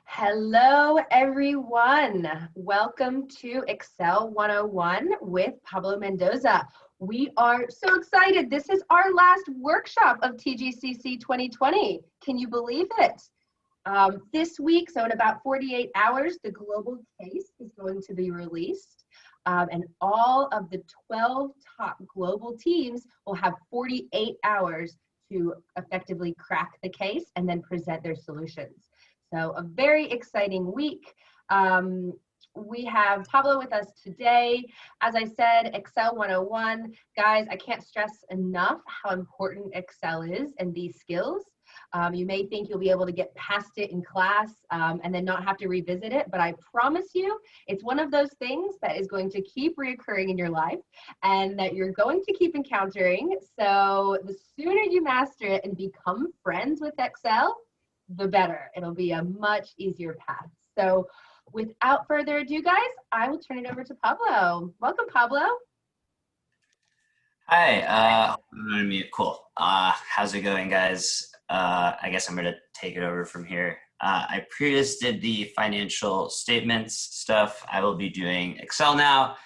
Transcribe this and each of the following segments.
Hello, everyone. Welcome to Excel 101 with Pablo Mendoza. We are so excited. This is our last workshop of TGCC 2020. Can you believe it? This week, so in about 48 hours, the global case is going to be released. And all of the 12 top global teams will have 48 hours to effectively crack the case and then present their solutions. So a very exciting week. We have Pablo with us today. As I said, Excel 101. Guys, I can't stress enough how important Excel is and these skills. You may think you'll be able to get past it in class and then not have to revisit it, but I promise you, it's one of those things that is going to keep reoccurring in your life and that you're going to keep encountering. So the sooner you master it and become friends with Excel, the better. It'll be a much easier path. So without further ado, guys, I will turn it over to Pablo. Welcome, Pablo. Hi, cool. How's it going, guys? I guess I'm going to take it over from here. I previously did the financial statements stuff. I will be doing Excel now.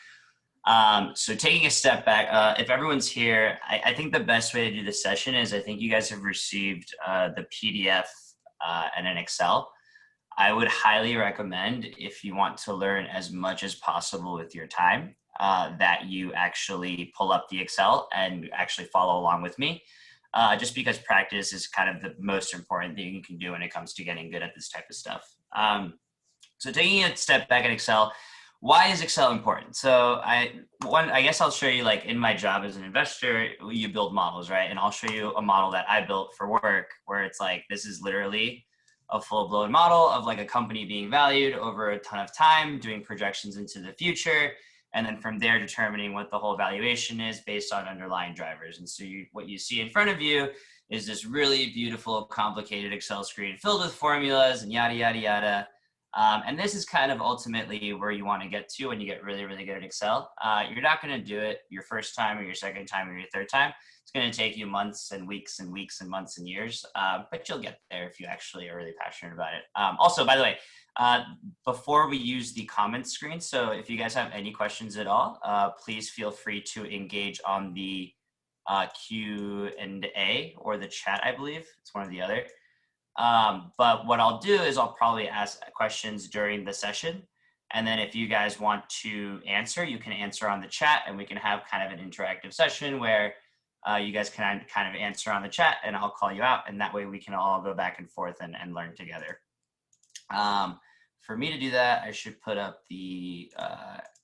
So taking a step back, if everyone's here, I think the best way to do this session is I think you guys have received the PDF and an Excel. I would highly recommend, if you want to learn as much as possible with your time, that you actually pull up the Excel and actually follow along with me, just because practice is kind of the most important thing you can do when it comes to getting good at this type of stuff. So taking a step back at Excel, why is Excel important? So I guess I'll show you, like, in my job as an investor, you build models, right? And I'll show you a model that I built for work where it's like, this is literally a full-blown model of like a company being valued over a ton of time, doing projections into the future, and then from there determining what the whole valuation is based on underlying drivers. And so what you see in front of you is this really beautiful, complicated Excel screen filled with formulas and yada, yada, yada. And this is kind of ultimately where you want to get to when you get really, really good at Excel. You're not going to do it your first time or your second time or your third time. It's going to take you months and weeks and weeks and months and years, but you'll get there if you actually are really passionate about it. Also, by the way, before we use the comments screen, so if you guys have any questions at all, please feel free to engage on the Q&A or the chat, I believe. It's one or the other. But what I'll do is I'll probably ask questions during the session. And then if you guys want to answer, you can answer on the chat and we can have kind of an interactive session where you guys can kind of answer on the chat and I'll call you out. And that way we can all go back and forth and learn together. For me to do that, I should put up the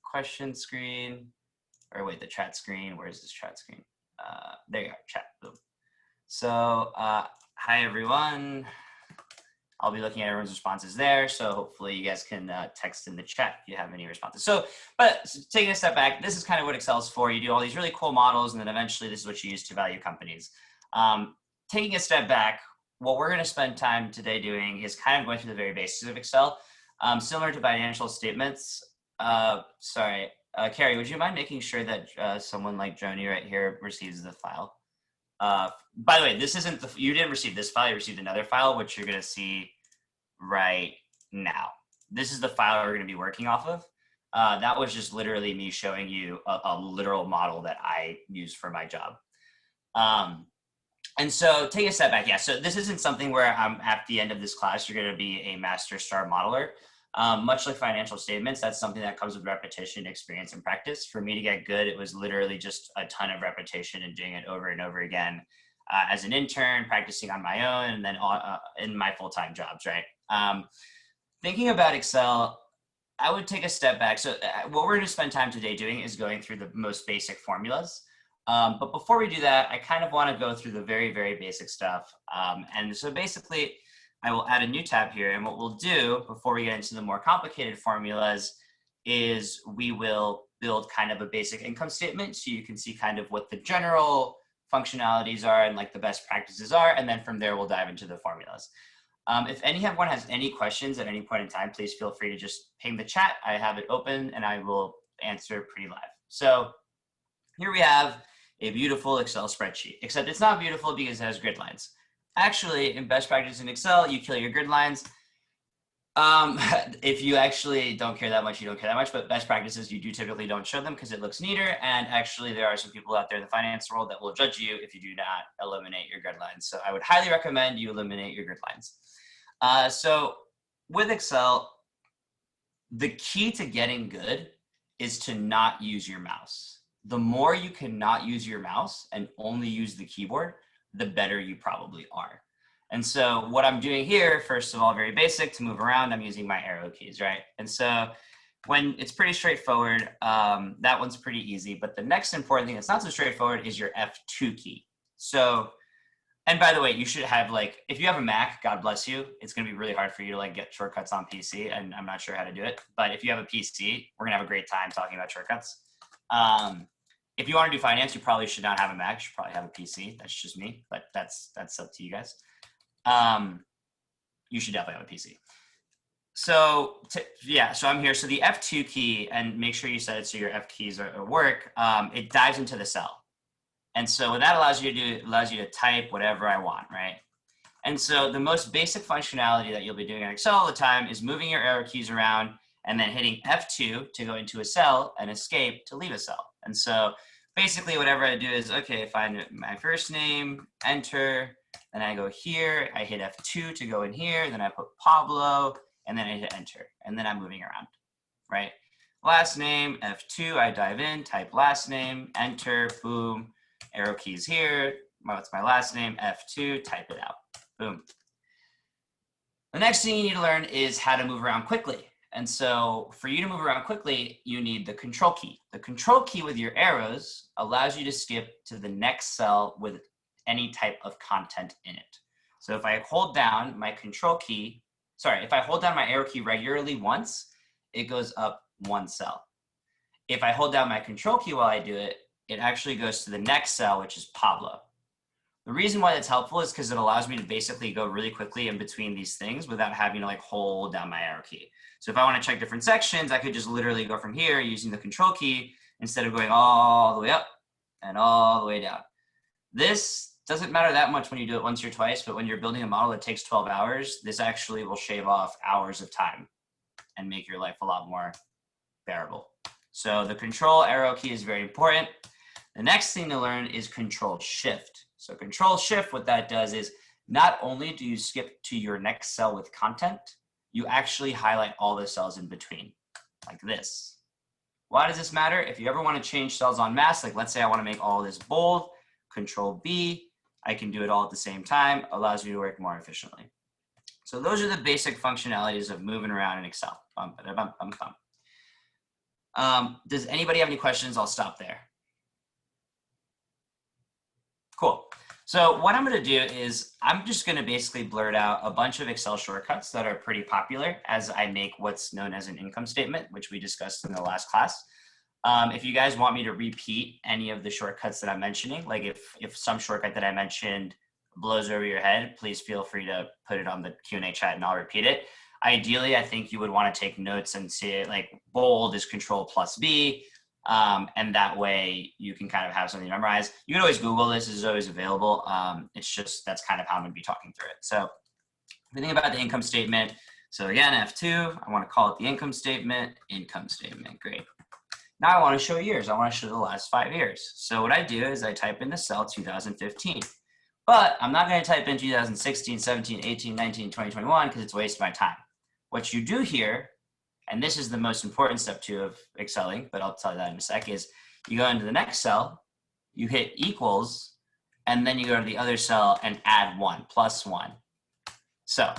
question screen, or wait, the chat screen. Where's this chat screen? There you go, chat, boom. So hi, everyone. I'll be looking at everyone's responses there. So hopefully you guys can text in the chat if you have any responses. So taking a step back, this is kind of what Excel is for. You do all these really cool models, and then eventually this is what you use to value companies. Taking a step back, what we're going to spend time today doing is kind of going through the very basics of Excel. Similar to financial statements. Carrie, would you mind making sure that someone like Joni right here receives the file? By the way, this isn't you didn't receive this file, you received another file, which you're going to see right now. This is the file we're going to be working off of. That was just literally me showing you a literal model that I use for my job. And so take a step back. Yeah, so this isn't something where at the end of this class, you're going to be a master star modeler. Much like financial statements, that's something that comes with repetition, experience, and practice. For me to get good, it was literally just a ton of repetition and doing it over and over again as an intern, practicing on my own, and then in my full-time jobs, right? Thinking about Excel, I would take a step back. So what we're going to spend time today doing is going through the most basic formulas. But before we do that, I kind of want to go through the very, very basic stuff. And so basically, I will add a new tab here. And what we'll do before we get into the more complicated formulas is we will build kind of a basic income statement. So you can see kind of what the general functionalities are and like the best practices are. And then from there, we'll dive into the formulas. If anyone has any questions at any point in time, please feel free to just ping the chat. I have it open and I will answer pretty live. So here we have a beautiful Excel spreadsheet, except it's not beautiful because it has grid lines. Actually, in best practice in Excel, you kill your grid lines. If you actually don't care that much, you don't care that much, but best practices, you do typically don't show them because it looks neater. And actually there are some people out there in the finance world that will judge you if you do not eliminate your grid lines. So I would highly recommend you eliminate your grid lines. So with Excel, the key to getting good is to not use your mouse. The more you can not use your mouse and only use the keyboard, the better you probably are. And so what I'm doing here, first of all, very basic, to move around, I'm using my arrow keys, right? And so when it's pretty straightforward, that one's pretty easy. But the next important thing that's not so straightforward is your F2 key. So, and by the way, you should have like, if you have a Mac, God bless you, it's gonna be really hard for you to like get shortcuts on PC, and I'm not sure how to do it. But if you have a PC, we're gonna have a great time talking about shortcuts. If you want to do finance, you probably should not have a Mac. You should probably have a PC. That's just me, but that's up to you guys. You should definitely have a PC. So yeah, so I'm here. So the F2 key, and make sure you set it so your F keys work. It dives into the cell. And so what that allows you to do, allows you to type whatever I want, right? And so the most basic functionality that you'll be doing in Excel all the time is moving your arrow keys around and then hitting F2 to go into a cell and escape to leave a cell. And so basically whatever I do is, okay, find my first name, enter, then I go here, I hit F2 to go in here, then I put Pablo, and then I hit enter, and then I'm moving around, right? Last name, F2, I dive in, type last name, enter, boom, arrow keys here, what's my last name, F2, type it out, boom. The next thing you need to learn is how to move around quickly. And so for you to move around quickly, you need the control key. The control key with your arrows allows you to skip to the next cell with any type of content in it. So if I hold down my control key, if I hold down my arrow key regularly once, it goes up one cell. If I hold down my control key while I do it, it actually goes to the next cell, which is Pablo. The reason why that's helpful is because it allows me to basically go really quickly in between these things without having to like hold down my arrow key. So if I want to check different sections, I could just literally go from here using the control key instead of going all the way up and all the way down. This doesn't matter that much when you do it once or twice, but when you're building a model that takes 12 hours, this actually will shave off hours of time and make your life a lot more bearable. So the control arrow key is very important. The next thing to learn is control shift. So control shift, what that does is not only do you skip to your next cell with content, you actually highlight all the cells in between, like this. Why does this matter? If you ever want to change cells en masse, like let's say I want to make all this bold, control B, I can do it all at the same time, allows me to work more efficiently. So those are the basic functionalities of moving around in Excel. Does anybody have any questions? I'll stop there. Cool. So what I'm going to do is I'm just going to basically blurt out a bunch of Excel shortcuts that are pretty popular as I make what's known as an income statement, which we discussed in the last class. If you guys want me to repeat any of the shortcuts that I'm mentioning, like if some shortcut that I mentioned blows over your head, please feel free to put it on the Q&A chat and I'll repeat it. Ideally, I think you would want to take notes and see it like bold is control plus B. And that way you can kind of have something memorized. You can always Google this, is always available. It's just, that's kind of how I'm gonna be talking through it. So if you think about the income statement, so again, F2, I wanna call it the income statement, great. Now I wanna show years, I wanna show the last 5 years. So what I do is I type in the cell 2015, but I'm not gonna type in 2016, 17, 18, 19, 20, 21, because it's a waste of my time. What you do here, and this is the most important step too of excelling, but I'll tell you that in a sec, is you go into the next cell, you hit equals, and then you go to the other cell and add 1, plus 1. So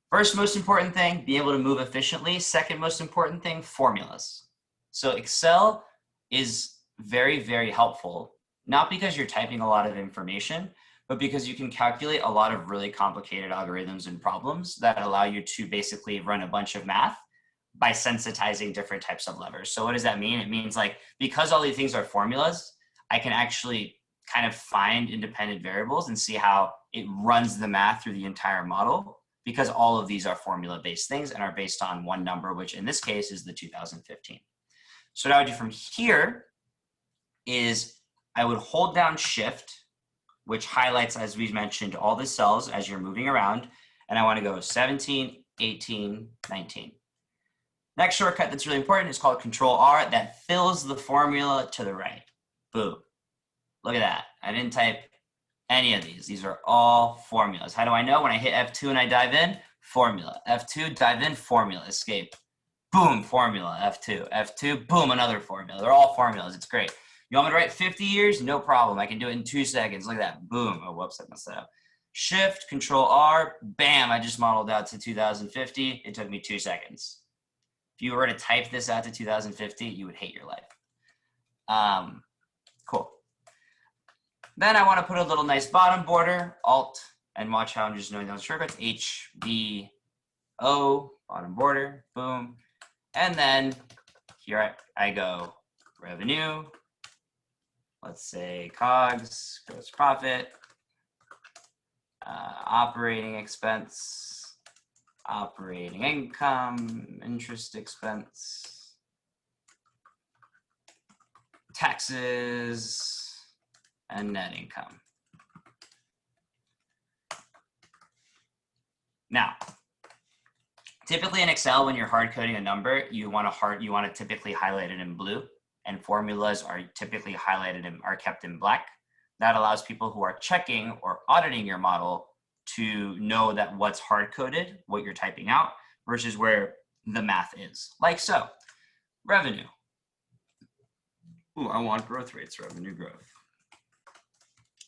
first most important thing, be able to move efficiently. Second most important thing, formulas. So Excel is very, very helpful, not because you're typing a lot of information, but because you can calculate a lot of really complicated algorithms and problems that allow you to basically run a bunch of math by sensitizing different types of levers. So what does that mean? It means like, because all these things are formulas, I can actually kind of find independent variables and see how it runs the math through the entire model, because all of these are formula-based things and are based on one number, which in this case is the 2015. So what I would do from here is I would hold down Shift, which highlights, as we mentioned, all the cells as you're moving around. And I want to go 17, 18, 19. Next shortcut that's really important is called Control R. That fills the formula to the right. Boom. Look at that. I didn't type any of these. These are all formulas. How do I know? When I hit F2 and I dive in, formula. F2, dive in, formula, escape. Boom, formula, F2. F2, boom, another formula. They're all formulas. It's great. You want me to write 50 years? No problem. I can do it in 2 seconds. Look at that. Boom. Oh, whoops, I messed that up. Shift, Control R, bam, I just modeled out to 2050. It took me 2 seconds. If you were to type this out to 2050, you would hate your life. Cool. Then I want to put a little nice bottom border, Alt, and watch how I'm just knowing those shortcuts. H, B, O, bottom border, boom. And then here I go, revenue, let's say COGS, gross profit, operating expense, operating income, interest expense, taxes, and net income. Now, typically in Excel, when you're hard coding a number, you want to typically highlight it in blue, and formulas are typically highlighted and are kept in black. That allows people who are checking or auditing your model to know that what's hard coded, what you're typing out, versus where the math is. Like so, revenue. Ooh, I want growth rates, revenue growth.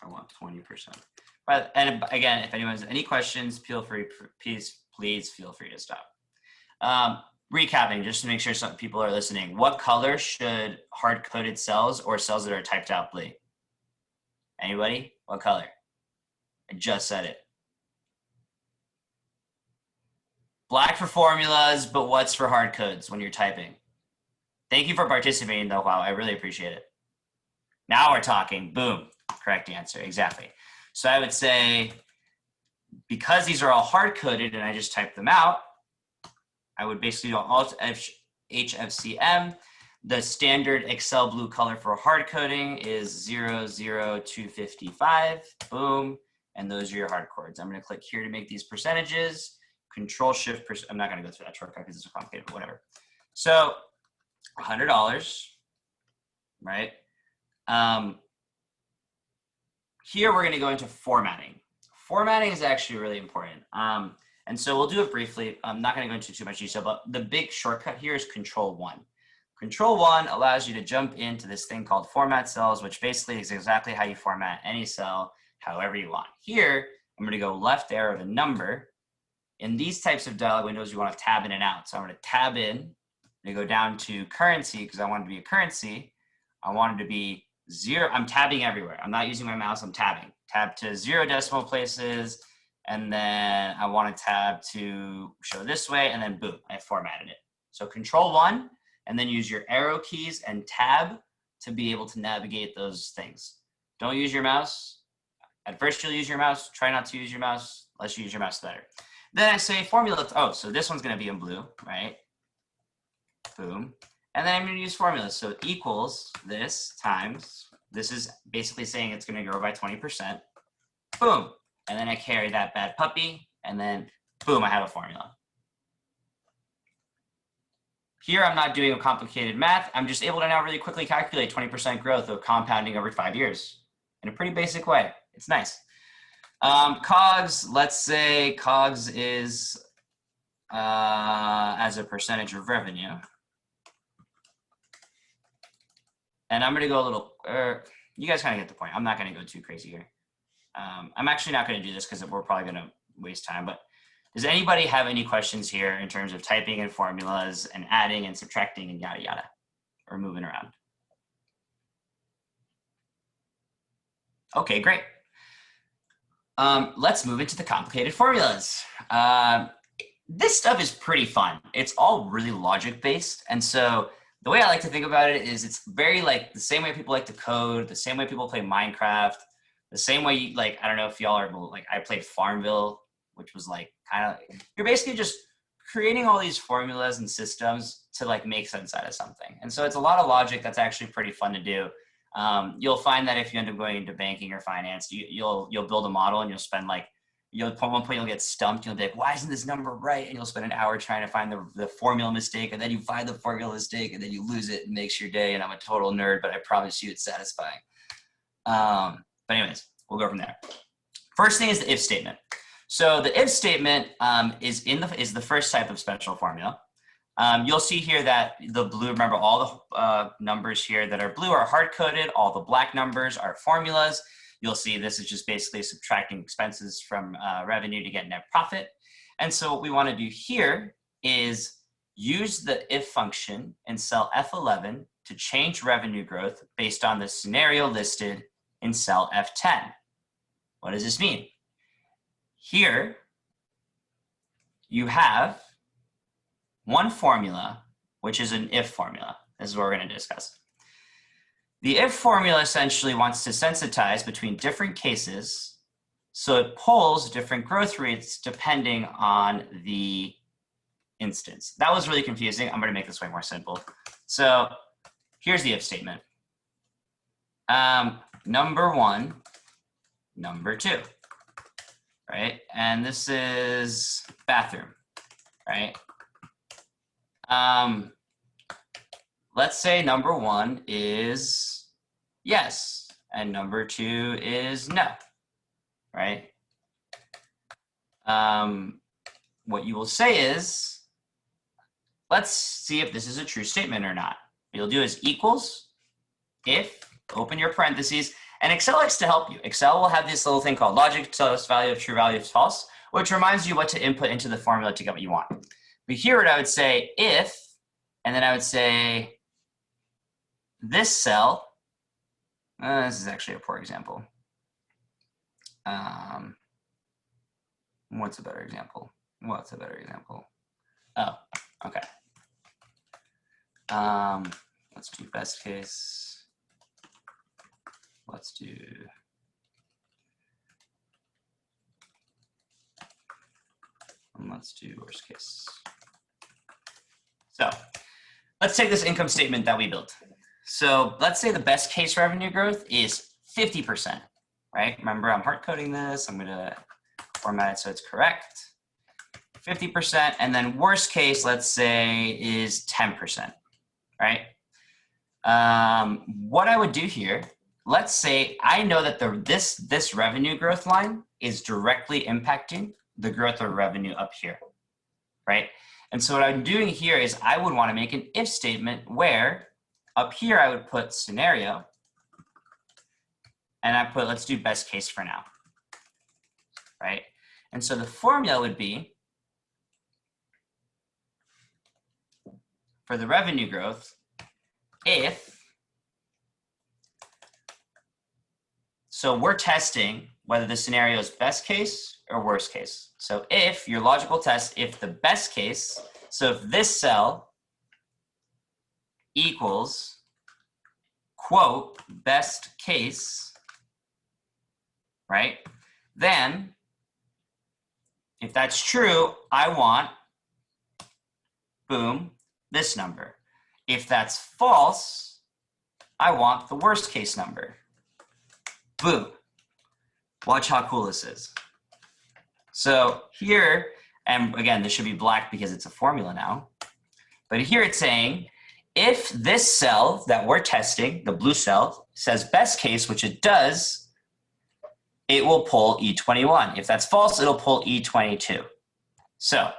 I want 20%. But, and again, if anyone has any questions, feel free, please feel free to stop. Recapping, just to make sure some people are listening. What color should hard-coded cells or cells that are typed out be? Anybody? What color? I just said it. Black for formulas, but what's for hard codes when you're typing? Thank you for participating though. Wow, I really appreciate it. Now we're talking. Boom. Correct answer. Exactly. So I would say, because these are all hard coded and I just typed them out, I would basically do Alt HFCM. The standard Excel blue color for hard coding is 00255. Boom. And those are your hard codes. I'm going to click here to make these percentages. Control Shift. I'm not going to go through that shortcut because it's so complicated, but whatever. So $100, right? Here we're going to go into formatting. Formatting is actually really important. And so we'll do it briefly. I'm not going to go into too much detail, but the big shortcut here is Control 1. Control 1 allows you to jump into this thing called Format Cells, which basically is exactly how you format any cell however you want. Here, I'm going to go left arrow to number. In these types of dialog windows, you want to tab in and out. So I'm going to tab in. I'm going to go down to currency because I want it to be a currency. I want it to be 0. I'm tabbing everywhere. I'm not using my mouse. I'm tabbing. Tab to 0 decimal places. And then I want to tab to show this way. And then boom, I formatted it. So Control 1, and then use your arrow keys and tab to be able to navigate those things. Don't use your mouse. At first, you'll use your mouse. Try not to use your mouse. Let's use your mouse better. Then I say formula. Oh, so this one's going to be in blue, right? Boom. And then I'm going to use formulas. So equals this times, this is basically saying it's going to grow by 20%. Boom. And then I carry that bad puppy, and then boom, I have a formula. Here, I'm not doing a complicated math. I'm just able to now really quickly calculate 20% growth of compounding over 5 years in a pretty basic way. It's nice. COGS, let's say COGS is as a percentage of revenue. And I'm going to go a little, you guys kind of get the point. I'm not going to go too crazy here. I'm actually not going to do this because we're probably going to waste time. But does anybody have any questions here in terms of typing in formulas and adding and subtracting and yada, yada, or moving around? Okay, great. Let's move into the complicated formulas. This stuff is pretty fun. It's all really logic based. And so the way I like to think about it is it's very like the same way people like to code, the same way people play Minecraft, the same way you, like, I don't know if y'all are like, I played Farmville, which was like kind of, you're basically just creating all these formulas and systems to like make sense out of something. And so it's a lot of logic that's actually pretty fun to do. You'll find that if you end up going into banking or finance, you'll build a model and you'll spend like at one point you'll get stumped. You'll be like, why isn't this number right? And you'll spend an hour trying to find the formula mistake, and then you find the formula mistake, and then you lose it and makes your day. And I'm a total nerd, but I promise you it's satisfying. But anyways, we'll go from there. First thing is the if statement. So the if statement is the first type of special formula. You'll see here that the blue, remember all the numbers here that are blue are hard-coded. All the black numbers are formulas. You'll see this is just basically subtracting expenses from revenue to get net profit. And so what we want to do here is use the if function in cell F11 to change revenue growth based on the scenario listed in cell F10. What does this mean? Here, you have one formula, which is an if formula. This is what we're going to discuss. The if formula essentially wants to sensitize between different cases, so it pulls different growth rates depending on the instance. That was really confusing. I'm going to make this way more simple. So here's the if statement. Number 1, number 2, right? And this is bathroom, right? Let's say number 1 is yes, and number 2 is no, right? What you will say is, let's see if this is a true statement or not. What you'll do is equals, if, open your parentheses, and Excel likes to help you. Excel will have this little thing called logic, tell us value of true, value of false, which reminds you what to input into the formula to get what you want. But here what I would say if, and then I would say this cell, this is actually a poor example. What's a better example? What's a better example? Oh, okay. Let's do best case. Let's do worst case. So let's take this income statement that we built. So let's say the best case revenue growth is 50%, right? Remember, I'm hard coding this. I'm going to format it so it's correct. 50%, and then worst case, let's say, is 10%, right? What I would do here, let's say I know that this revenue growth line is directly impacting the growth of revenue up here, right? And so what I'm doing here is I would want to make an if statement where up here I would put scenario, and I put, let's do best case for now, right? And so the formula would be, for the revenue growth, if, so we're testing whether the scenario is best case or worst case. So if your logical test, if the best case, so if this cell equals, quote, best case, right? Then, if that's true, I want, boom, this number. If that's false, I want the worst case number. Boom. Watch how cool this is. So here, and again, this should be black because it's a formula now, but here it's saying, if this cell that we're testing, the blue cell, says best case, which it does, it will pull E21. If that's false, it'll pull E22. So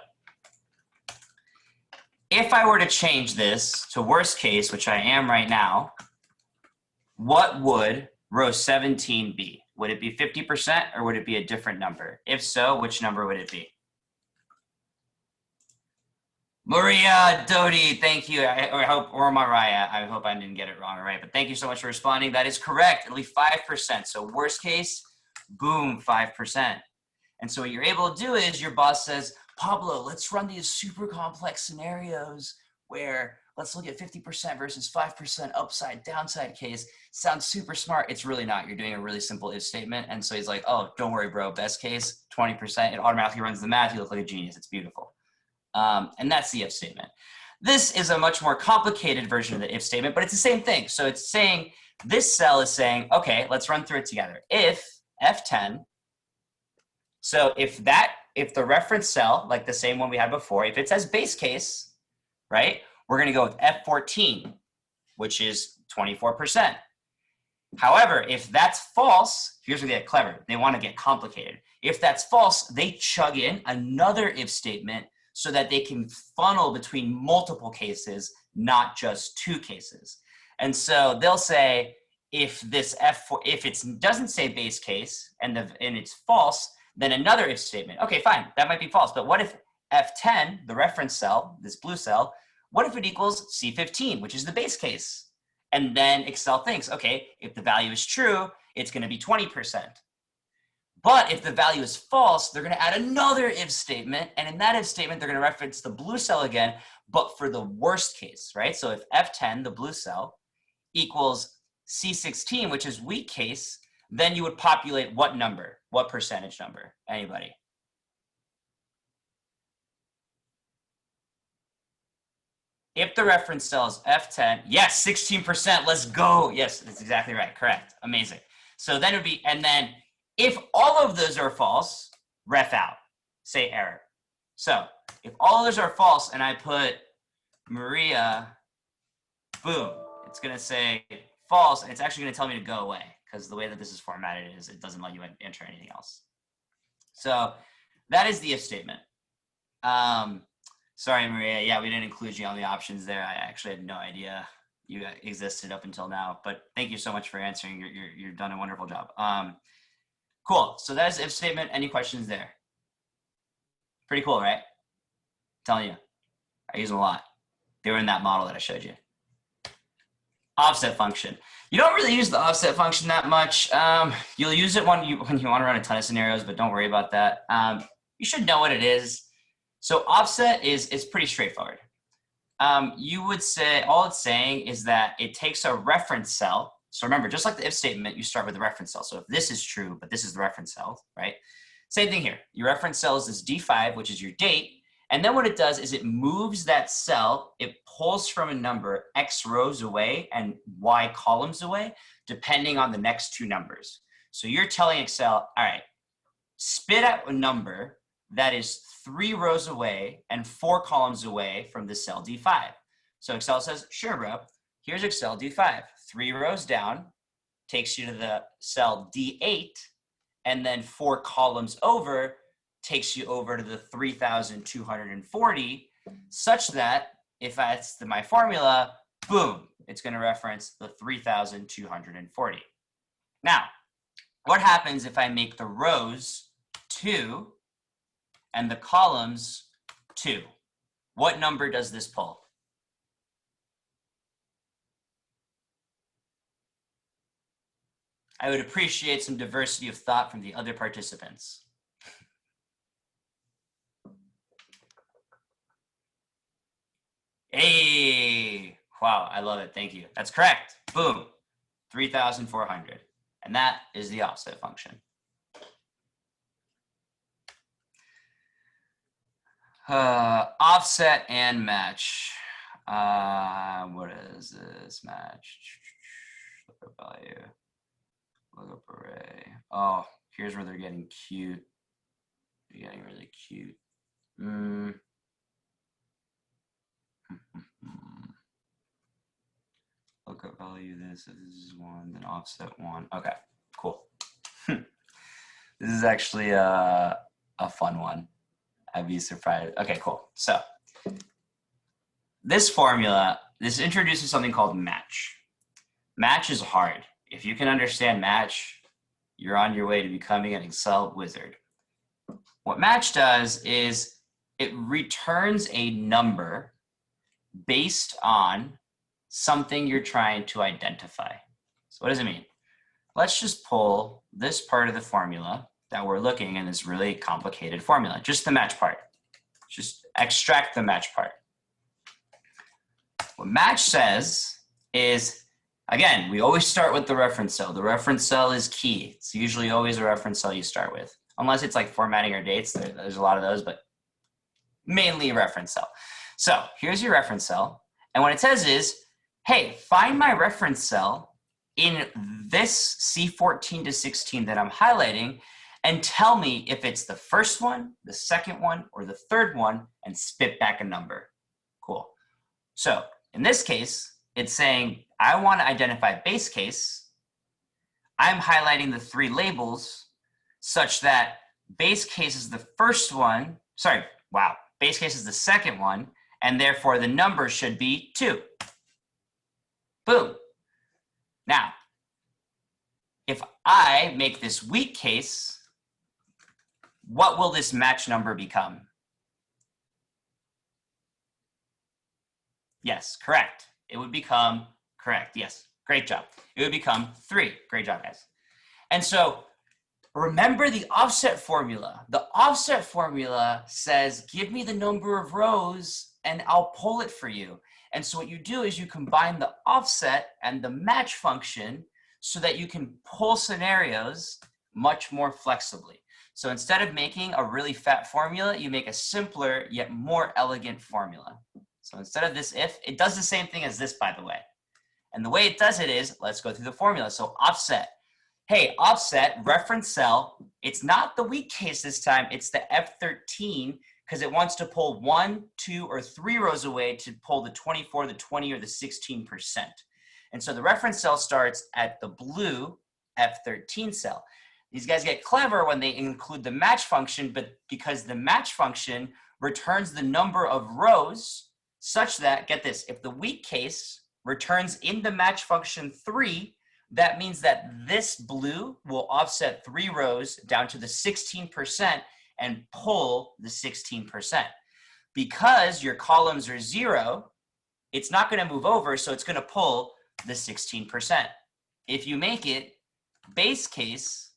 if I were to change this to worst case, which I am right now, what would row 17 be? Would it be 50% or would it be a different number? If so, which number would it be? Maria Doty, thank you. Or Mariah, I hope I didn't get it wrong, all right? But thank you so much for responding. That is correct, it'll be 5%. So worst case, boom, 5%. And so what you're able to do is your boss says, Pablo, let's run these super complex scenarios where let's look at 50% versus 5% upside downside case. Sounds super smart. It's really not. You're doing a really simple if statement. And so he's like, oh, don't worry, bro. Best case, 20%. It automatically runs the math. You look like a genius. It's beautiful. And that's the if statement. This is a much more complicated version of the if statement, but it's the same thing. So it's saying, this cell is saying, okay, let's run through it together. If F10 So if the reference cell, like the same one we had before, if it says base case, right, we're going to go with F14, which is 24%. However, if that's false, here's where they get clever. They want to get complicated. If that's false, they chug in another if statement so that they can funnel between multiple cases, not just two cases. And so they'll say, if this F4, if it doesn't say base case and it's false, then another if statement. Okay, fine, that might be false. But what if F10, the reference cell, this blue cell, what if it equals C15, which is the base case? And then Excel thinks, okay, if the value is true, it's going to be 20%. But if the value is false, they're going to add another if statement. And in that if statement, they're going to reference the blue cell again, but for the worst case, right? So if F10, the blue cell, equals C16, which is weak case, then you would populate what number? What percentage number? Anybody? If the reference cell is F10, yes, 16%, let's go. Yes, that's exactly right, correct, amazing. So then it would be, and then if all of those are false, ref out, say error. So if all of those are false and I put Maria, boom, it's gonna say false, and it's actually gonna tell me to go away because the way that this is formatted is it doesn't let you enter anything else. So that is the if statement. Sorry, Maria. Yeah, we didn't include you on the options there. I actually had no idea you existed up until now, but thank you so much for answering. You've done a wonderful job. Cool. So that is if statement. Any questions there? Pretty cool, right? I'm telling you, I use them a lot. They were in that model that I showed you. Offset function. You don't really use the offset function that much. You'll use it when you want to run a ton of scenarios, but don't worry about that. You should know what it is. So offset is pretty straightforward. You would say, all it's saying is that it takes a reference cell. So remember, just like the if statement, you start with the reference cell. So if this is true, but this is the reference cell, right? Same thing here. Your reference cell is this D5, which is your date. And then what it does is it moves that cell, it pulls from a number X rows away and Y columns away, depending on the next two numbers. So you're telling Excel, all right, spit out a number that is 3 rows away and 4 columns away from the cell D5. So Excel says, sure, bro, here's Excel D5. 3 rows down takes you to the cell D8, and then 4 columns over takes you over to the 3,240, such that if that's my formula, boom, it's going to reference the 3,240. Now, what happens if I make the rows 2 and the columns 2? What number does this pull? I would appreciate some diversity of thought from the other participants. Hey, wow, I love it, thank you. That's correct, boom, 3,400. And that is the offset function. Offset and match. What is this match? Lookup value. Lookup array. Oh, here's where they're getting cute. They're getting really cute. Lookup value. This is 1, then offset 1. Okay, cool. This is actually a fun one. I'd be surprised. Okay, cool. So this formula, this introduces something called match. Match is hard. If you can understand match, you're on your way to becoming an Excel wizard. What match does is it returns a number based on something you're trying to identify. So what does it mean? Let's just pull this part of the formula that we're looking in this really complicated formula, just the match part. Just extract the match part. What match says is, again, we always start with the reference cell. The reference cell is key. It's usually always a reference cell you start with, unless it's like formatting or dates. There's a lot of those, but mainly a reference cell. So here's your reference cell. And what it says is, hey, find my reference cell in this C14 to 16 that I'm highlighting, and tell me if it's the first one, the second one, or the third one, and spit back a number. Cool. So in this case, it's saying I want to identify base case. I'm highlighting the 3 labels such that base case is the first one. Sorry, wow. Base case is the second one, and therefore the number should be 2. Boom. Now, if I make this weak case, what will this match number become? Yes, correct. It would become correct. Yes, great job. It would become 3. Great job, guys. And so remember the offset formula. The offset formula says, give me the number of rows and I'll pull it for you. And so what you do is you combine the offset and the match function so that you can pull scenarios much more flexibly. So instead of making a really fat formula, you make a simpler yet more elegant formula. So instead of this if, it does the same thing as this, by the way. And the way it does it is, let's go through the formula. So offset. Hey, offset, reference cell. It's not the weak case this time. It's the F13 because it wants to pull 1, 2, or 3 rows away to pull the 24, the 20, or the 16%. And so the reference cell starts at the blue F13 cell. These guys get clever when they include the match function, but because the match function returns the number of rows such that, get this, if the weak case returns in the match function 3, that means that this blue will offset 3 rows down to the 16% and pull the 16%. Because your columns are 0, it's not going to move over, so it's going to pull the 16%. If you make it base case,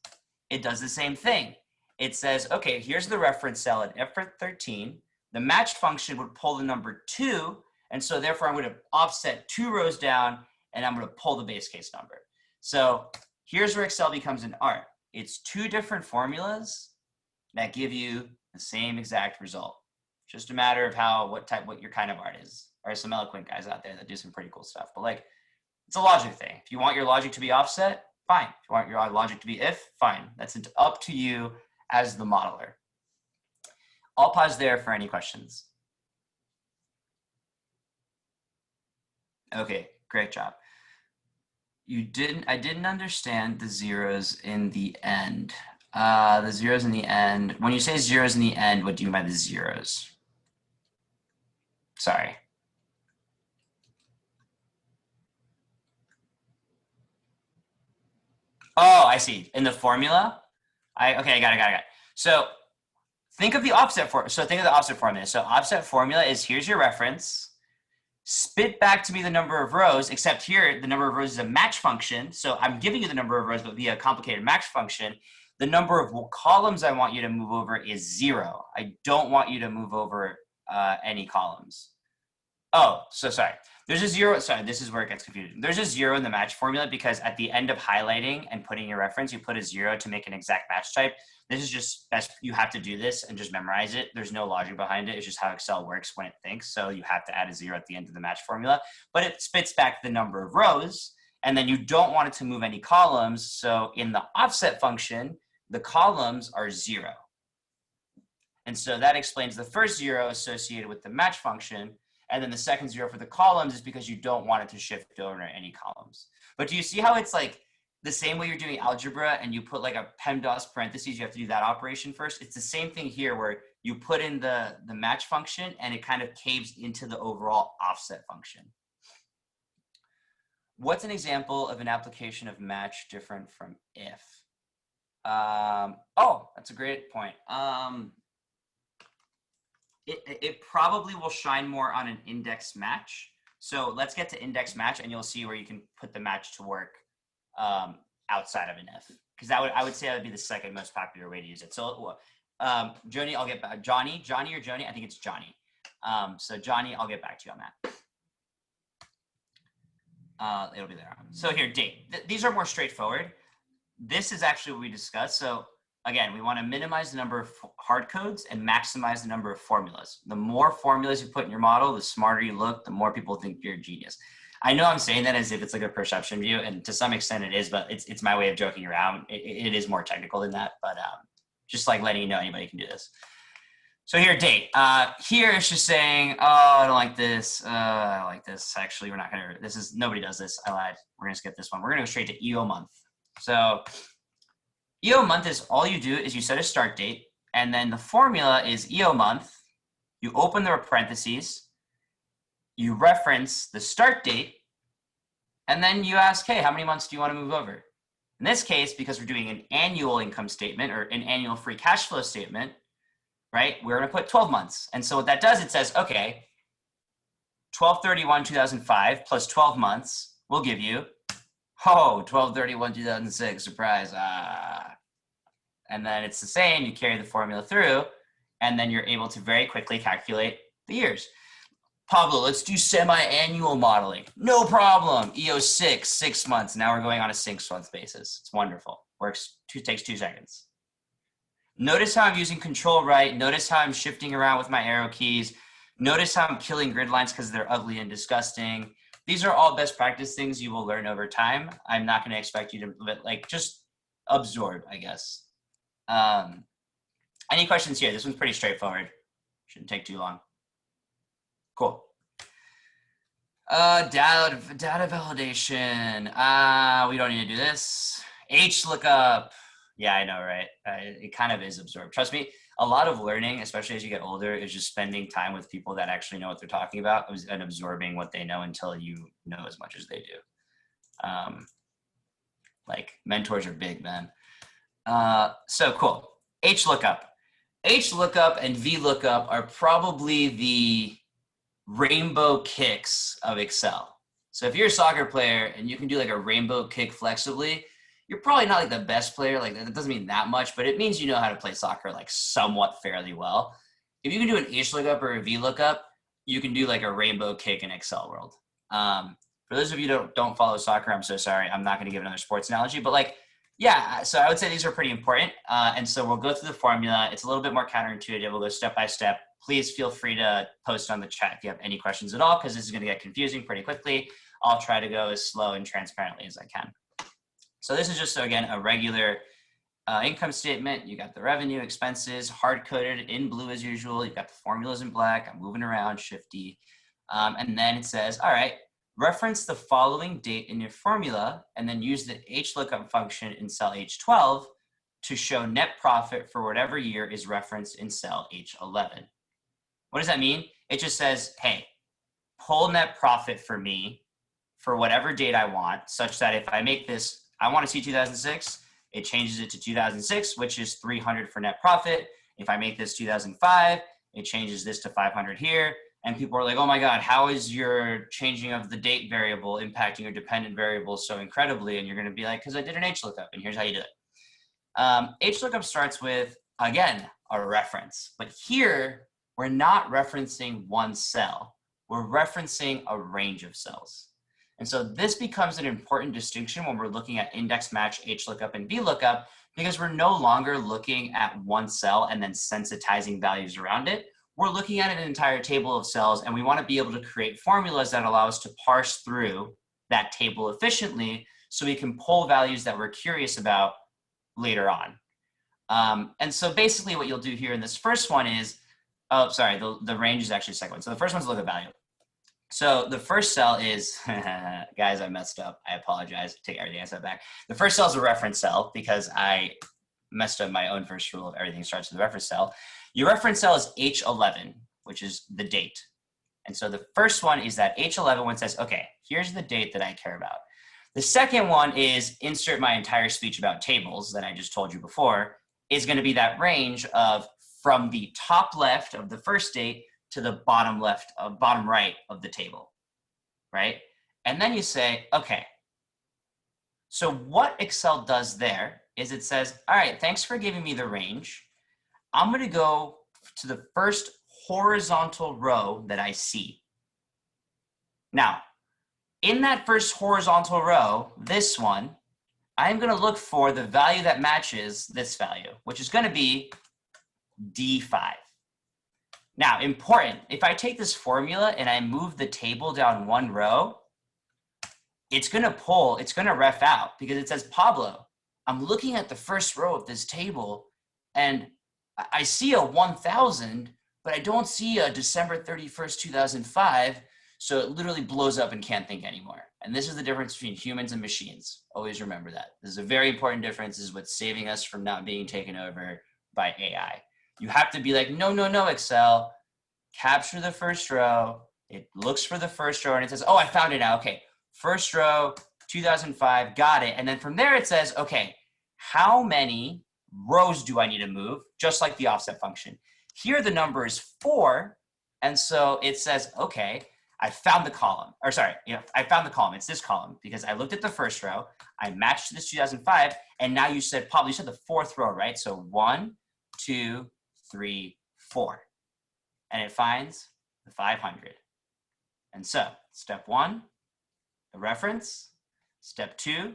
it does the same thing. It says, okay, here's the reference cell at F13. The match function would pull the number 2, and so therefore I'm going to offset 2 rows down, and I'm going to pull the base case number. So here's where Excel becomes an art. It's 2 different formulas that give you the same exact result. Just a matter of what your kind of art is. There are some eloquent guys out there that do some pretty cool stuff, but like, it's a logic thing. If you want your logic to be offset, fine. If you want your logic to be if, fine. That's up to you as the modeler. I'll pause there for any questions. Okay, great job. I didn't understand the zeros in the end. The zeros in the end. When you say zeros in the end, what do you mean by the zeros? Sorry. Oh, I see. In the formula? Okay, I got it. So think of the offset formula. So offset formula is, here's your reference. Spit back to me the number of rows, except here, the number of rows is a match function. So I'm giving you the number of rows, but via a complicated match function. The number of columns I want you to move over is 0. I don't want you to move over any columns. Oh, so sorry. There's a 0. Sorry, this is where it gets confusing. There's a 0 in the match formula because at the end of highlighting and putting your reference, you put a 0 to make an exact match type. This is just best. You have to do this and just memorize it. There's no logic behind it. It's just how Excel works when it thinks. So you have to add a 0 at the end of the match formula, but it spits back the number of rows, and then you don't want it to move any columns. So in the offset function, the columns are 0. And so that explains the first 0 associated with the match function. And then the second 0 for the columns is because you don't want it to shift over any columns. But do you see how it's like the same way you're doing algebra and you put like a PEMDAS parentheses, you have to do that operation first? It's the same thing here where you put in the match function and it kind of caves into the overall offset function. What's an example of an application of match different from if? Oh, that's a great point. It probably will shine more on an index match. So let's get to index match and you'll see where you can put the match to work outside of an if. Because I would say that would be the second most popular way to use it. So Joni, I'll get back. Johnny or Joni? I think it's Johnny. So Johnny, I'll get back to you on that. It'll be there. So here, date. These are more straightforward. This is actually what we discussed. So again, we want to minimize the number of hard codes and maximize the number of formulas. The more formulas you put in your model, the smarter you look, the more people think you're a genius. I know I'm saying that as if it's like a perception view, and to some extent it is, but it's my way of joking around. It is more technical than that, but Just like letting you know anybody can do this. So here, date. Here it's just saying, oh, I don't like this. I don't like this. Actually, we're not gonna, nobody does this. I lied. We're gonna skip this one. We're gonna go straight to EO month. So EO month is all you do is you set a start date, and then the formula is EO month. You open the parentheses, you reference the start date, and then you ask, hey, how many months do you want to move over? In this case, because we're doing an annual income statement or an annual free cash flow statement, right? We're going to put 12 months. And so what that does, it says, okay, 12/31/2005 plus 12 months will give you, 12/31/2006, surprise. And then it's the same, you carry the formula through, and then you're able to very quickly calculate the years. Pablo, let's do semi-annual modeling. No problem. EO6, 6 months. Now we're going on a 6-month basis. It's wonderful. Takes 2 seconds. Notice how I'm using control right. Notice how I'm shifting around with my arrow keys. Notice how I'm killing grid lines because they're ugly and disgusting. These are all best practice things you will learn over time. I'm not going to expect you to just absorb, I guess. Any questions here? This one's pretty straightforward. Shouldn't take too long. Cool. Data validation. We don't need to do this. H lookup. Yeah, I know, right? It kind of is absorbed. Trust me, a lot of learning, especially as you get older, is just spending time with people that actually know what they're talking about and absorbing what they know until you know as much as they do. Like mentors are big, man. So cool. H lookup. H lookup and V lookup are probably the rainbow kicks of Excel. So if you're a soccer player and you can do like a rainbow kick flexibly, you're probably not like the best player. Like that doesn't mean that much, but it means you know how to play soccer like somewhat fairly well. If you can do an H lookup or a V lookup, you can do like a rainbow kick in Excel world. For those of you who don't follow soccer, I'm so sorry. I'm not going to give another sports analogy, but like, yeah, so I would say these are pretty important. And so we'll go through the formula. It's a little bit more counterintuitive. We'll go step by step. Please feel free to post on the chat if you have any questions at all, because this is going to get confusing pretty quickly. I'll try to go as slow and transparently as I can. So this is just, again, a regular income statement. You got the revenue, expenses, hard-coded in blue as usual. You've got the formulas in black. I'm moving around, shifty. And then it says, all right, reference the following date in your formula, and then use the HLOOKUP function in cell H12 to show net profit for whatever year is referenced in cell H11. What does that mean? It just says, hey, pull net profit for me for whatever date I want, such that if I make this, I want to see 2006, it changes it to 2006, which is 300 for net profit. If I make this 2005, it changes this to 500 here. And people are like, oh my God, how is your changing of the date variable impacting your dependent variables so incredibly? And you're going to be like, because I did an HLOOKUP, and here's how you do it. HLOOKUP starts with, again, a reference. But here, we're not referencing one cell. We're referencing a range of cells. And so this becomes an important distinction when we're looking at index match HLOOKUP and VLOOKUP, because we're no longer looking at one cell and then sensitizing values around it. We're looking at an entire table of cells, and we want to be able to create formulas that allow us to parse through that table efficiently so we can pull values that we're curious about later on. And so basically what you'll do here in this first one is, oh, sorry, the range is actually the second one. So the first one's look at value. So the first cell is, guys, I messed up. I apologize. Take everything I said back. The first cell is a reference cell because I messed up my own first rule of everything starts with a reference cell. Your reference cell is H11, which is the date. And so the first one is that H11 one says, okay, here's the date that I care about. The second one is insert my entire speech about tables that I just told you before, is going to be that range of from the top left of the first date to the bottom left, bottom right of the table, right? And then you say, okay, so what Excel does there is it says, all right, thanks for giving me the range. I'm going to go to the first horizontal row that I see. Now, in that first horizontal row, this one, I'm going to look for the value that matches this value, which is going to be D5. Now, important, if I take this formula and I move the table down one row, it's going to pull, it's going to ref out because it says, Pablo, I'm looking at the first row of this table and I see a 1000, but I don't see a December 31st, 2005. So it literally blows up and can't think anymore. And this is the difference between humans and machines. Always remember that. This is a very important difference. This is what's saving us from not being taken over by AI. You have to be like, no, no, no, Excel, capture the first row. It looks for the first row and it says, oh, I found it now. Okay, first row, 2005, got it. And then from there it says, okay, how many rows do I need to move? Just like the offset function. Here the number is 4. And so it says, okay, I found the column, or sorry, I found the column. It's this column because I looked at the first row, I matched this 2005, and now you said, Pablo, you said the 4th row, right? So 1, 2, 3, 4. And it finds the 500. And so step 1, the reference. Step 2,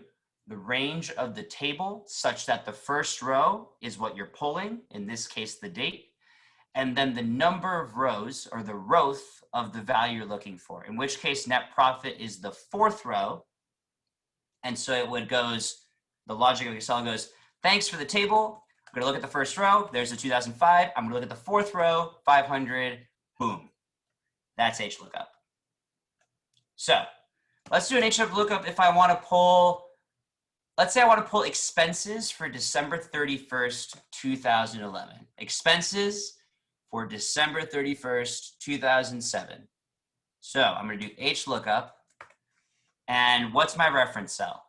the range of the table such that the first row is what you're pulling, in this case, the date. And then the number of rows, or the rowth of the value you're looking for, in which case net profit is the 4th row. And so it goes, the logic of Excel goes, thanks for the table. I'm going to look at the first row. There's the 2005. I'm going to look at the 4th row, 500. Boom. That's HLOOKUP. So let's do an HLOOKUP if I want to pull, let's say I want to pull expenses for December 31st, 2011. Expenses for December 31st, 2007. So I'm going to do HLOOKUP. And what's my reference cell?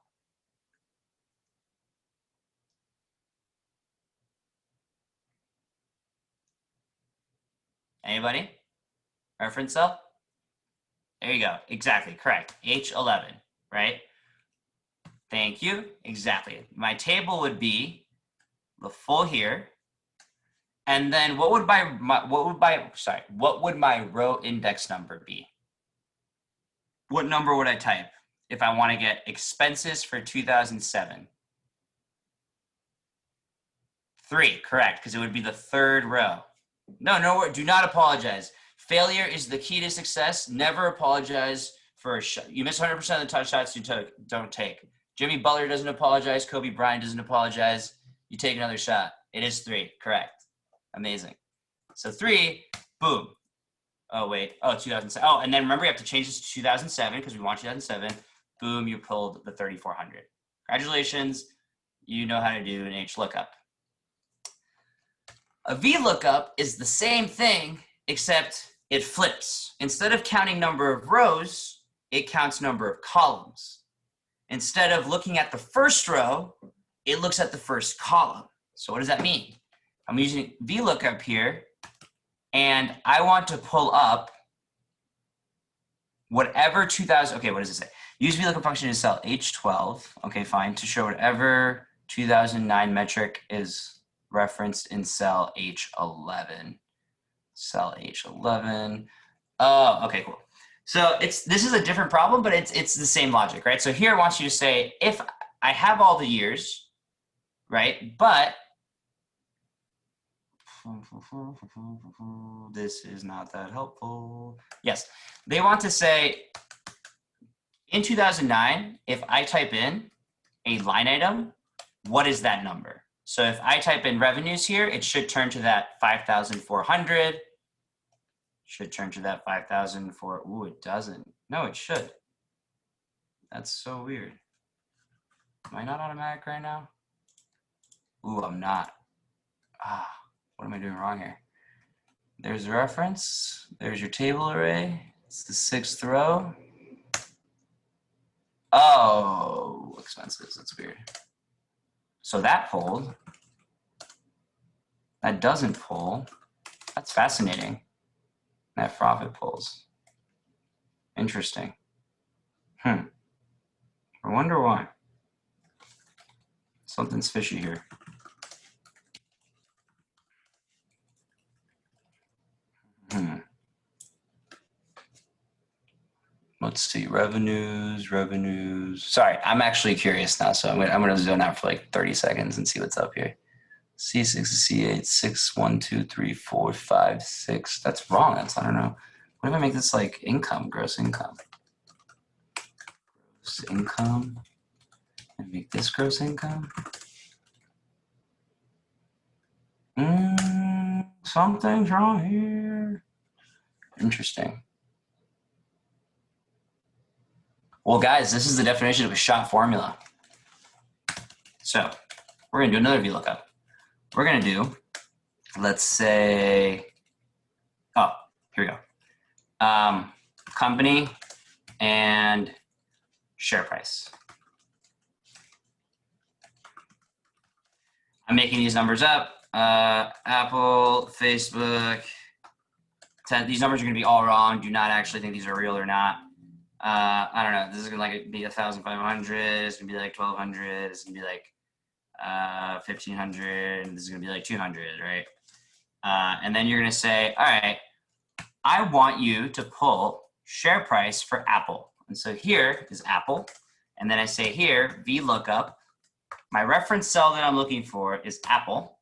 Anybody? Reference cell? There you go. Exactly. Correct. H11, right? Thank you. Exactly. My table would be the full here. And then what would my row index number be? What number would I type if I want to get expenses for 2007? 3, correct, because it would be the 3rd row. No, do not apologize. Failure is the key to success. Never apologize for a shot. You miss 100% of the touch shots you don't take. Jimmy Butler doesn't apologize. Kobe Bryant doesn't apologize. You take another shot. It is 3, correct. Amazing. So 3, boom. Oh, wait. Oh, 2007. Oh, and then remember, you have to change this to 2007 because we want 2007. Boom, you pulled the 3,400. Congratulations. You know how to do an HLOOKUP. A VLOOKUP is the same thing, except it flips. Instead of counting number of rows, it counts number of columns. Instead of looking at the first row, it looks at the first column. So what does that mean? I'm using VLOOKUP here, and I want to pull up whatever 2000, okay, what does it say? Use VLOOKUP function in cell H12, okay, fine, to show whatever 2009 metric is referenced in cell H11. Cell H11. Oh, okay, cool. So this is a different problem, but it's the same logic, right? So here I want you to say, if I have all the years, right, but this is not that helpful. Yes, they want to say, in 2009, if I type in a line item, what is that number? So if I type in revenues here, it should turn to that 5,400. Should turn to that 5,004. Ooh, it doesn't. No, it should. That's so weird. Am I not automatic right now? Ooh, I'm not. What am I doing wrong here? There's a reference. There's your table array. It's the 6th row. Oh, expenses. That's weird. So that pulled. That doesn't pull. That's fascinating. Net profit pulls. Interesting. I wonder why. Something's fishy here. Let's see, revenues. Sorry, I'm actually curious now, so I'm gonna zone out for like 30 seconds and see what's up here. C6 to C8, 6, 1, 2, 3, 4, 5, 6. That's wrong. I don't know. What if I make this like income, gross income? Gross income, and make this gross income. Something's wrong here. Interesting. Well, guys, this is the definition of a shot formula. So we're going to do another VLOOKUP. We're going to do, let's say, oh, here we go. Company and share price. I'm making these numbers up. Apple, Facebook. These numbers are going to be all wrong. Do not actually think these are real or not. I don't know. This is going to be 1,500. It's going to be like 1,200. It's going to be like 1,500. This is going to be like 200, right? And then you're going to say, all right, I want you to pull share price for Apple. And so here is Apple. And then I say here, VLOOKUP. My reference cell that I'm looking for is Apple.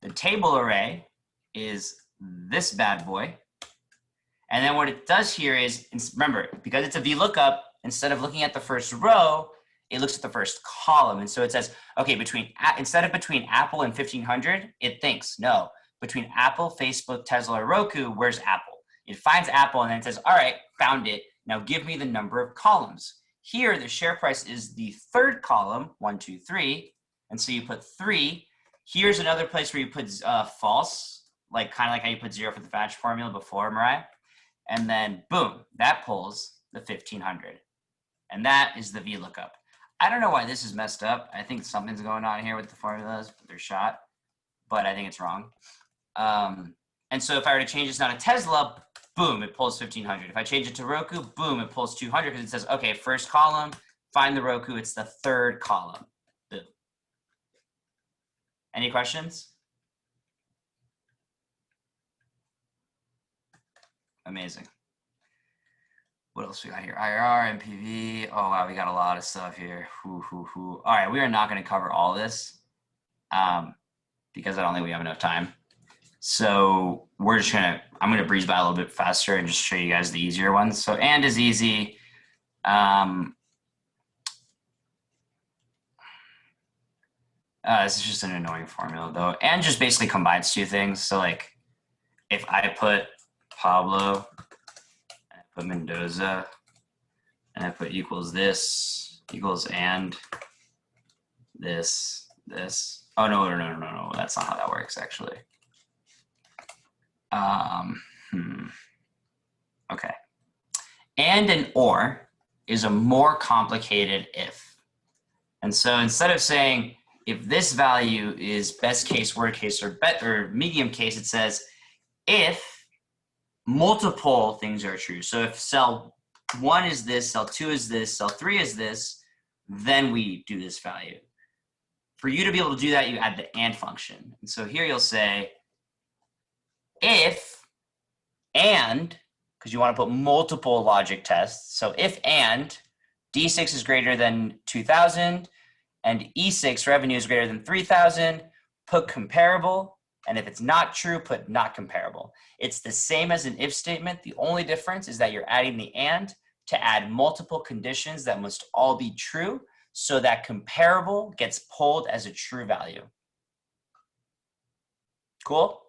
The table array is this bad boy. And then what it does here is, remember, because it's a VLOOKUP, instead of looking at the first row, it looks at the first column. And so it says, okay, instead of between Apple and 1,500, it thinks, no, between Apple, Facebook, Tesla, or Roku, where's Apple? It finds Apple and then it says, all right, found it. Now give me the number of columns. Here, the share price is the third column, 1, 2, 3. And so you put 3. Here's another place where you put false, kind of like how you put 0 for the Fetch formula before, Mariah. And then boom, that pulls the 1,500. And that is the VLOOKUP. I don't know why this is messed up. I think something's going on here with the formulas, they're shot, but I think it's wrong. And so if I were to change this now to Tesla, boom, it pulls 1,500. If I change it to Roku, boom, it pulls 200 because it says, okay, first column, find the Roku, it's the third column. Boom. Any questions? Amazing. What else we got here? IRR, MPV. Oh, wow, we got a lot of stuff here. All right, we are not going to cover all this because I don't think we have enough time. So we're just I'm going to breeze by a little bit faster and just show you guys the easier ones. So and is easy. This is just an annoying formula though. And just basically combines two things. So like if I put Pablo, and I put Mendoza, and I put equals this, equals and this. Oh, no. That's not how that works actually. Okay. And an or is a more complicated if. And so instead of saying if this value is best case, worst case, or medium case, it says if multiple things are true. So if cell 1 is this, cell 2 is this, cell 3 is this, then we do this value. For you to be able to do that, you add the and function. And so here you'll say if and, because you want to put multiple logic tests. So if and D6 is greater than 2,000 and E6 revenue is greater than 3,000, put comparable. And if it's not true, put not comparable. It's the same as an if statement. The only difference is that you're adding the and to add multiple conditions that must all be true so that comparable gets pulled as a true value. Cool?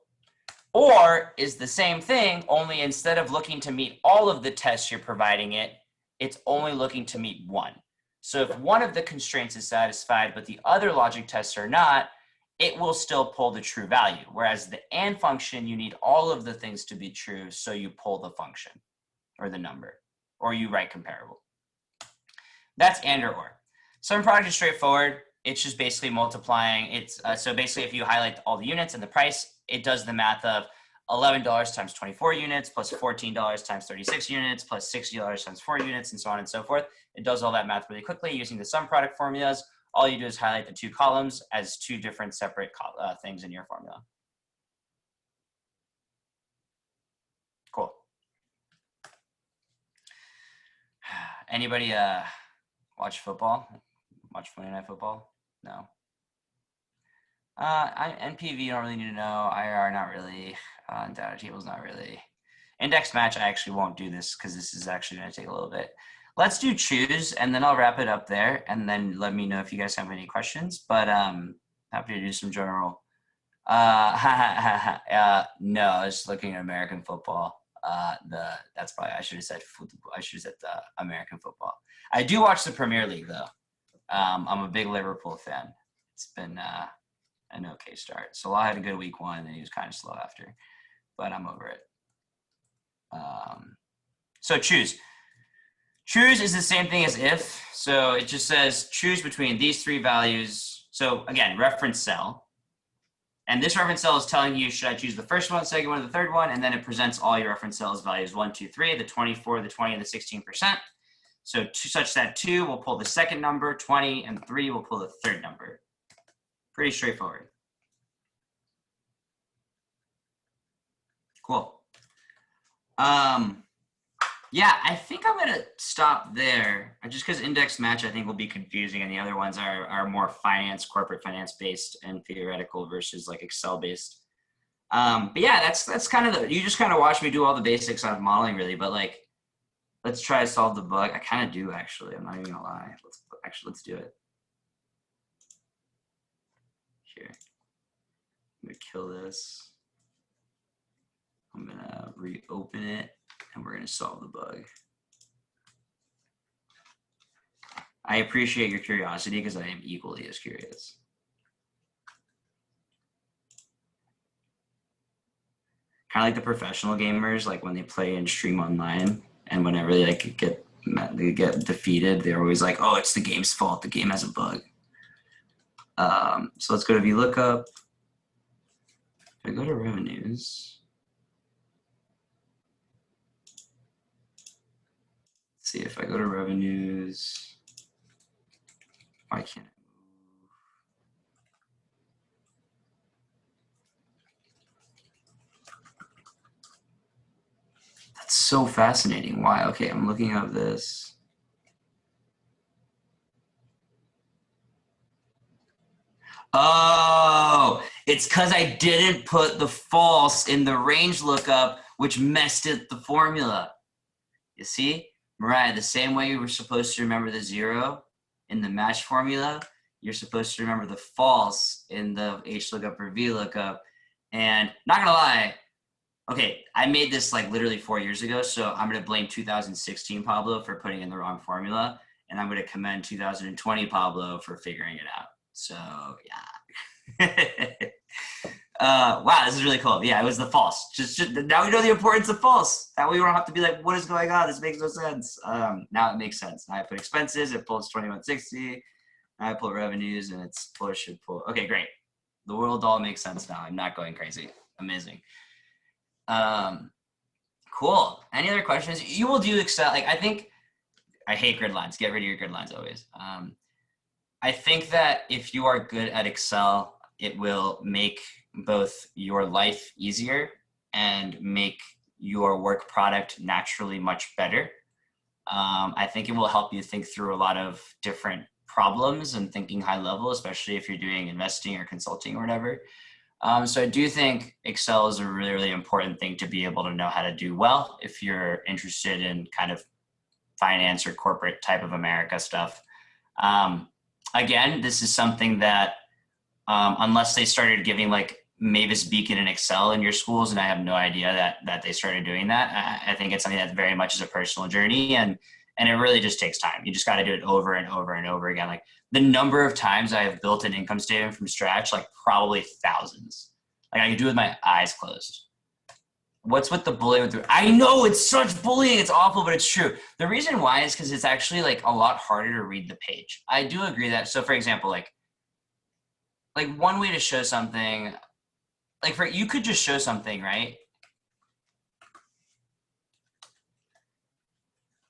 Or is the same thing, only instead of looking to meet all of the tests you're providing it, it's only looking to meet one. So if one of the constraints is satisfied, but the other logic tests are not, it will still pull the true value. Whereas the and function, you need all of the things to be true, so you pull the function or the number, or you write comparable. That's and or. Sum product is straightforward. It's just basically multiplying. It's so basically if you highlight all the units and the price, it does the math of $11 times 24 units plus $14 times 36 units plus $60 times 4 units and so on and so forth. It does all that math really quickly using the sum product formulas. All you do is highlight the two columns as two different separate things in your formula. Cool. Anybody watch football? Watch Monday Night Football? No. NPV, you don't really need to know. IR, not really. Data tables, not really. Index match, I actually won't do this because this is actually going to take a little bit. Let's do choose, and then I'll wrap it up there, and then let me know if you guys have any questions. But happy to do some general No, I was looking at American football. That's probably I should have said football. I should have said the American football. I do watch the Premier League though. I'm a big Liverpool fan. It's been an okay start. Salah had a good week 1, and he was kind of slow after, but I'm over it. So choose. Choose is the same thing as if. So it just says choose between these 3 values. So again, reference cell. And this reference cell is telling you, should I choose the first one, second one, the third one? And then it presents all your reference cells values 1, 2, 3, the 24, the 20, and the 16%. So such that 2 will pull the second number, 20, and 3 will pull the third number. Pretty straightforward. Cool. Yeah, I think I'm going to stop there just because index match I think will be confusing, and the other ones are more corporate finance based and theoretical versus like Excel based. But yeah, that's kind of you just kind of watch me do all the basics on modeling really, but like, let's try to solve the bug. I kind of do actually, I'm not even gonna lie. Let's do it. Here, I'm gonna kill this. I'm gonna reopen it. And we're going to solve the bug. I appreciate your curiosity because I am equally as curious. Kind of like the professional gamers, like when they play and stream online, and whenever they get defeated, they're always like, "Oh, it's the game's fault. The game has a bug." So let's go to VLOOKUP. If I go to revenues. See if I go to revenues, why can't I move? That's so fascinating. Why? Okay, I'm looking up this. Oh, it's because I didn't put the false in the range lookup, which messed up the formula. You see? Mariah, the same way you were supposed to remember the 0 in the match formula, you're supposed to remember the false in the HLOOKUP or VLOOKUP. And not gonna lie, okay, I made this like literally 4 years ago, so I'm gonna blame 2016 Pablo for putting in the wrong formula, and I'm gonna commend 2020 Pablo for figuring it out. So yeah. Wow, this is really cool. Yeah, it was the false. Just now we know the importance of false. That way we don't have to be like, what is going on? This makes no sense. Now it makes sense. Now I put expenses, it pulls 2160. Now I pull revenues, and it's should pull. Okay, great. The world all makes sense now. I'm not going crazy. Amazing. Cool. Any other questions? You will do Excel. Like, I hate grid lines. Get rid of your grid lines always. I think that if you are good at Excel, it will make both your life easier and make your work product naturally much better. I think it will help you think through a lot of different problems and thinking high level, especially if you're doing investing or consulting or whatever. So I do think Excel is a really, really important thing to be able to know how to do well if you're interested in kind of finance or corporate type of America stuff. Again, this is something that unless they started giving like Mavis Beacon and Excel in your schools, and I have no idea that they started doing that. I think it's something that very much is a personal journey, and it really just takes time. You just got to do it over and over and over again. Like the number of times I have built an income statement from scratch, like probably thousands. Like I can do it with my eyes closed. What's with the bullying? I know it's such bullying. It's awful, but it's true. The reason why is because it's actually like a lot harder to read the page. I do agree that. So for example, like one way to show something, like you could just show something, right?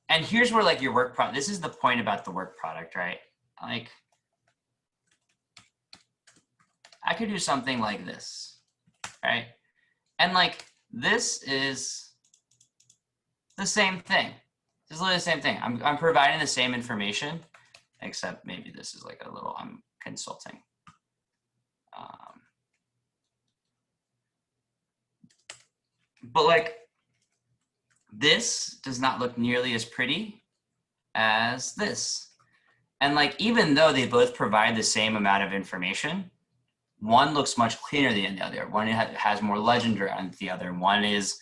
And here's where like your work product, this is the point about the work product, right? Like I could do something like this, right? And like this is the same thing. This is literally the same thing. I'm providing the same information, except maybe this is like a little, I'm consulting. But like this does not look nearly as pretty as this. And like, even though they both provide the same amount of information, one looks much cleaner than the other. One has more legend around the other. One is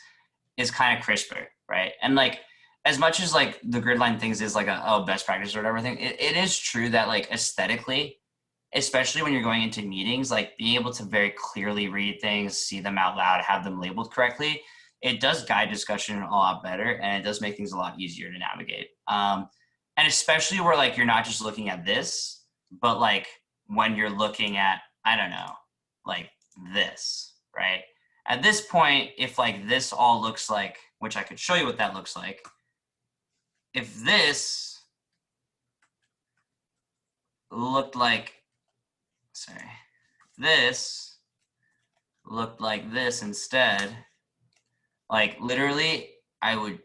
kind of crisper, right? And like, as much as like the grid line things is like a best practice or whatever thing, it is true that like aesthetically, especially when you're going into meetings, like being able to very clearly read things, see them out loud, have them labeled correctly, it does guide discussion a lot better, and it does make things a lot easier to navigate. And especially where like you're not just looking at this, but like when you're looking at, I don't know, like this, right? At this point, if like this all looks like, which I could show you what that looks like, if this looked like, sorry, this looked like this instead, like literally I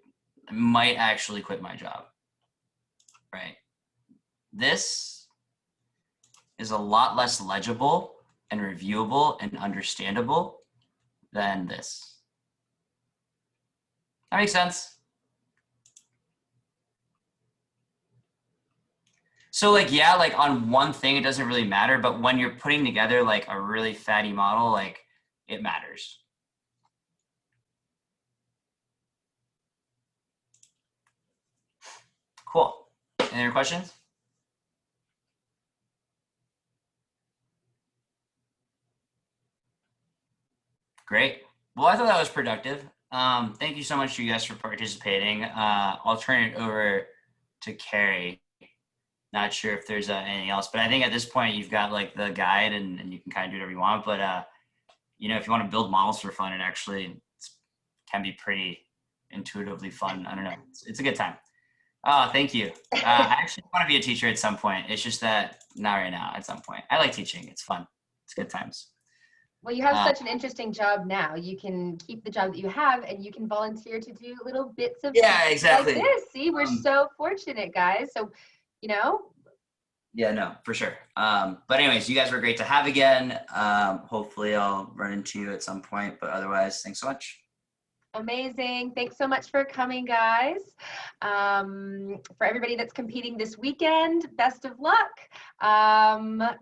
might actually quit my job, right? This is a lot less legible and reviewable and understandable than this. That makes sense? So like, yeah, like on one thing, it doesn't really matter, but when you're putting together like a really fatty model, like it matters. Cool. Any other questions? Great. Well, I thought that was productive. Thank you so much to you guys for participating. I'll turn it over to Carrie. Not sure if there's anything else, but I think at this point you've got like the guide and you can kind of do whatever you want. But you know, if you want to build models for fun, it actually can be pretty intuitively fun. I don't know. It's a good time. Oh, thank you. I actually want to be a teacher at some point. It's just that not right now. At some point, I like teaching. It's fun. It's good times. Well, you have such an interesting job now. You can keep the job that you have, and you can volunteer to do little bits of Yeah, exactly. like this. See, we're so fortunate, guys. So, you know. Yeah, no, for sure. But anyways, you guys were great to have again. Hopefully I'll run into you at some point, but otherwise, thanks so much. Amazing. Thanks so much for coming, guys. For everybody that's competing this weekend, best of luck.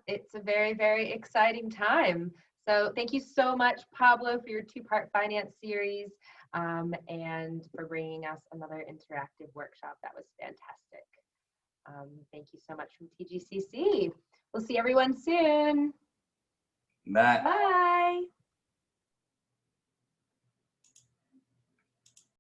It's a very, very exciting time. So thank you so much, Pablo, for your two-part finance series and for bringing us another interactive workshop. That was fantastic. Thank you so much from TGCC. We'll see everyone soon. Bye. Bye.